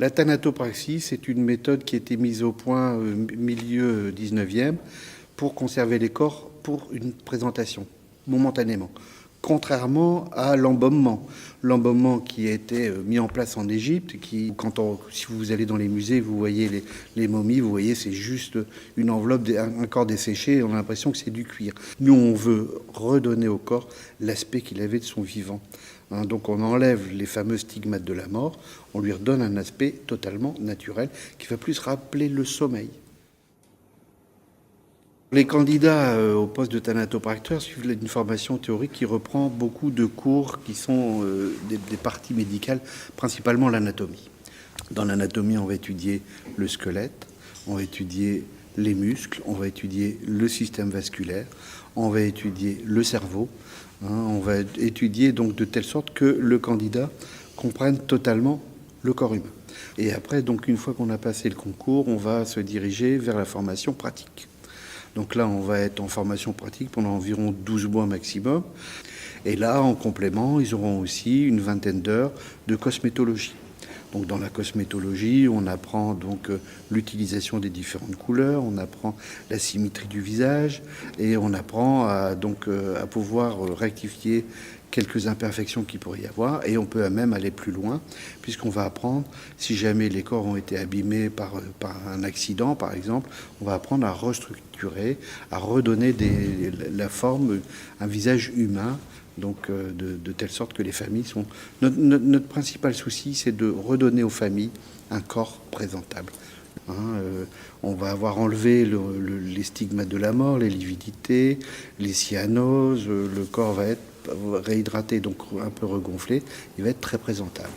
La thanatopraxie, c'est une méthode qui a été mise au point au milieu 19e pour conserver les corps pour une présentation, momentanément. Contrairement à l'embaumement. L'embaumement qui a été mis en place en Égypte, si vous allez dans les musées, vous voyez les momies, vous voyez, c'est juste une enveloppe, un corps desséché, et on a l'impression que c'est du cuir. Nous, on veut redonner au corps l'aspect qu'il avait de son vivant. Donc on enlève les fameux stigmates de la mort, on lui redonne un aspect totalement naturel qui va plus rappeler le sommeil. Les candidats au poste de thanatopracteur suivent une formation théorique qui reprend beaucoup de cours qui sont des parties médicales, principalement l'anatomie. Dans l'anatomie, on va étudier le squelette, on va étudier les muscles, on va étudier le système vasculaire, on va étudier le cerveau, on va étudier donc de telle sorte que le candidat comprenne totalement le corps humain. Et après, donc une fois qu'on a passé le concours, on va se diriger vers la formation pratique. Donc là, on va être en formation pratique pendant environ 12 mois maximum. Et là, en complément, ils auront aussi une vingtaine d'heures de cosmétologie. Donc dans la cosmétologie, on apprend donc l'utilisation des différentes couleurs, on apprend la symétrie du visage et on apprend à pouvoir rectifier quelques imperfections qu'il pourrait y avoir, et on peut même aller plus loin, puisqu'on va apprendre, si jamais les corps ont été abîmés par un accident, par exemple, on va apprendre à restructurer, à redonner la forme, un visage humain, donc de telle sorte que les familles sont... Notre principal souci, c'est de redonner aux familles un corps présentable. On va avoir enlevé les stigmates de la mort, les lividités, les cyanoses, le corps va être réhydraté, donc un peu regonflé, il va être très présentable.